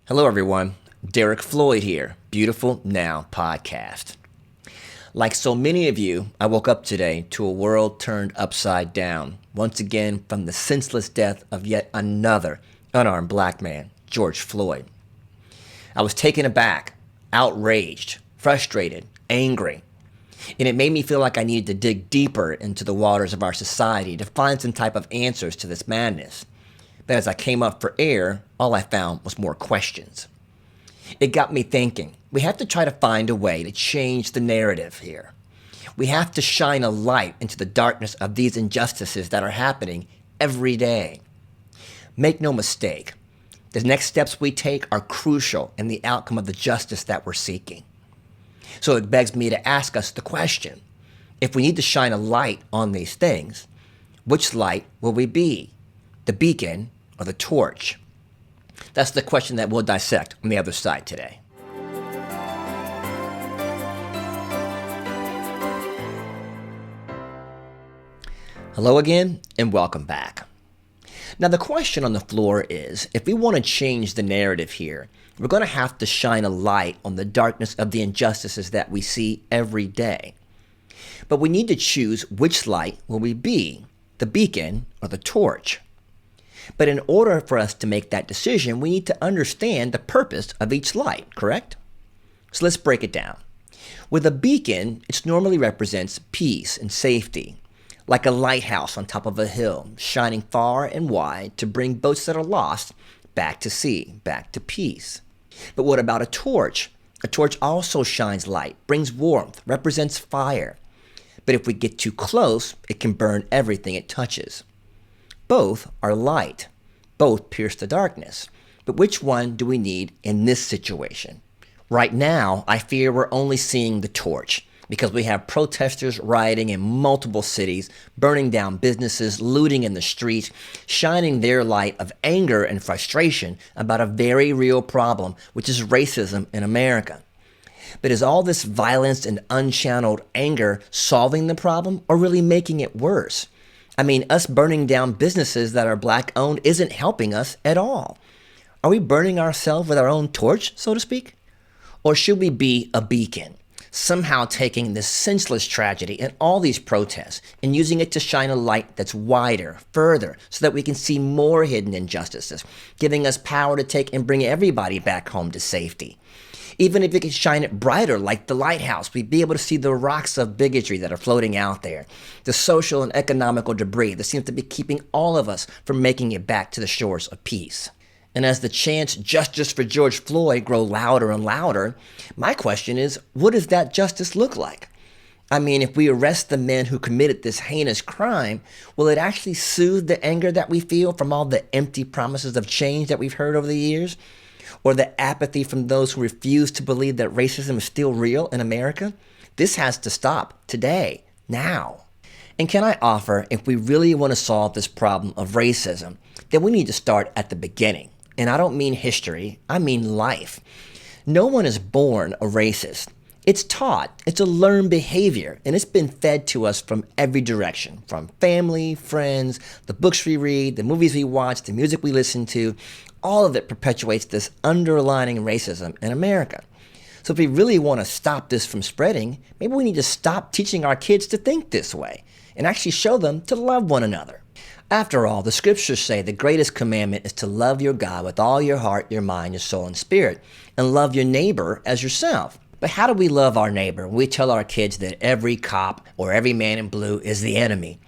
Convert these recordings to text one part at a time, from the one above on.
Hello, everyone. Derek Floyd here, Beautiful Now Podcast. Like so many of you, I woke up today to a world turned upside down, once again from the senseless death of yet another unarmed black man, George Floyd. I was taken aback, outraged, frustrated, angry, and it made me feel like I needed to dig deeper into the waters of our society to find some type of answers to this madness. But as I came up for air, all I found was more questions. It got me thinking, we have to try to find a way to change the narrative here. We have to shine a light into the darkness of these injustices that are happening every day. Make no mistake, the next steps we take are crucial in the outcome of the justice that we're seeking. So it begs me to ask us the question, if we need to shine a light on these things, which light will we be? The beacon or the torch? That's the question that we'll dissect on the other side today. Hello again, and welcome back. Now, the question on the floor is, if we want to change the narrative here, we're going to have to shine a light on the darkness of the injustices that we see every day. But we need to choose which light will we be, the beacon or the torch. But in order for us to make that decision, we need to understand the purpose of each light, correct? So let's break it down. With a beacon, it normally represents peace and safety, like a lighthouse on top of a hill, shining far and wide to bring boats that are lost back to sea, back to peace. But what about a torch? A torch also shines light, brings warmth, represents fire. But if we get too close, it can burn everything it touches. Both are light. Both pierce the darkness. But which one do we need in this situation? Right now, I fear we're only seeing the torch because we have protesters rioting in multiple cities, burning down businesses, looting in the streets, shining their light of anger and frustration about a very real problem, which is racism in America. But is all this violence and unchanneled anger solving the problem or really making it worse? I mean, us burning down businesses that are black-owned isn't helping us at all. Are we burning ourselves with our own torch, so to speak? Or should we be a beacon, somehow taking this senseless tragedy and all these protests and using it to shine a light that's wider, further, so that we can see more hidden injustices, giving us power to take and bring everybody back home to safety? Even if it could shine it brighter like the lighthouse, we'd be able to see the rocks of bigotry that are floating out there, the social and economical debris that seems to be keeping all of us from making it back to the shores of peace. And as the chants justice for George Floyd grow louder and louder, my question is, what does that justice look like? I mean, if we arrest the men who committed this heinous crime, will it actually soothe the anger that we feel from all the empty promises of change that we've heard over the years? Or the apathy from those who refuse to believe that racism is still real in America? This has to stop today, now. And can I offer, if we really want to solve this problem of racism, then we need to start at the beginning. And I don't mean history, I mean life. No one is born a racist. It's taught, it's a learned behavior, and it's been fed to us from every direction, from family, friends, the books we read, the movies we watch, the music we listen to. All of it perpetuates this underlying racism in America. So if we really want to stop this from spreading, maybe we need to stop teaching our kids to think this way and actually show them to love one another. After all, the scriptures say the greatest commandment is to love your God with all your heart, your mind, your soul, and spirit, and love your neighbor as yourself. But how do we love our neighbor when we tell our kids that every cop or every man in blue is the enemy?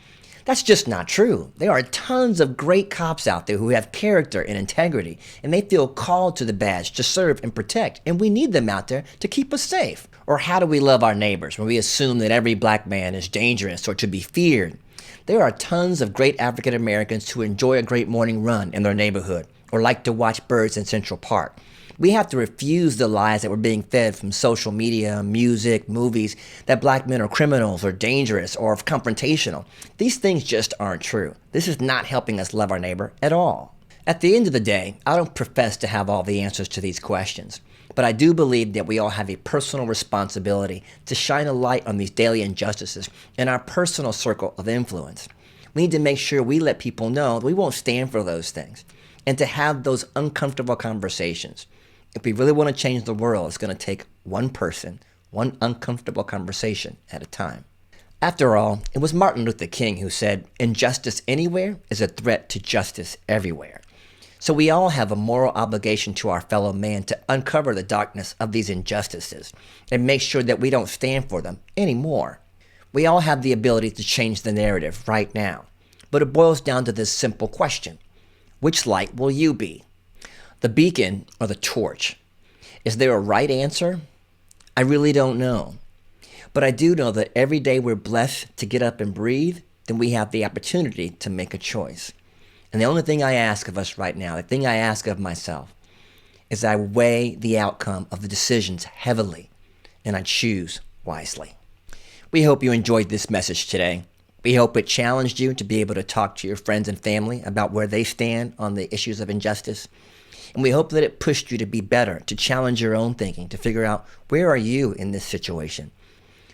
That's just not true. There are tons of great cops out there who have character and integrity, and they feel called to the badge to serve and protect, and we need them out there to keep us safe. Or how do we love our neighbors when we assume that every black man is dangerous or to be feared? There are tons of great African Americans who enjoy a great morning run in their neighborhood or like to watch birds in Central Park. We have to refuse the lies that we're being fed from social media, music, movies, that black men are criminals or dangerous or confrontational. These things just aren't true. This is not helping us love our neighbor at all. At the end of the day, I don't profess to have all the answers to these questions, but I do believe that we all have a personal responsibility to shine a light on these daily injustices in our personal circle of influence. We need to make sure we let people know that we won't stand for those things and to have those uncomfortable conversations. if we really want to change the world, it's going to take one person, one uncomfortable conversation at a time. After all, it was Martin Luther King who said, "Injustice anywhere is a threat to justice everywhere." So we all have a moral obligation to our fellow man to uncover the darkness of these injustices and make sure that we don't stand for them anymore. We all have the ability to change the narrative right now, but it boils down to this simple question: which light will you be? The beacon or the torch? Is there a right answer? I really don't know. But I do know that every day we're blessed to get up and breathe, then we have the opportunity to make a choice. And the only thing I ask of us right now, the thing I ask of myself, is I weigh the outcome of the decisions heavily, and I choose wisely. We hope you enjoyed this message today. We hope it challenged you to be able to talk to your friends and family about where they stand on the issues of injustice. And we hope that it pushed you to be better, to challenge your own thinking, to figure out, where are you in this situation?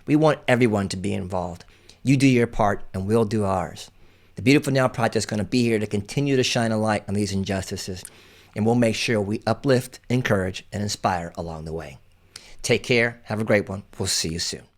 We want everyone to be involved. You do your part and we'll do ours. The Beautiful Now Project is going to be here to continue to shine a light on these injustices, and we'll make sure we uplift, encourage, and inspire along the way. Take care. Have a great one. We'll see you soon.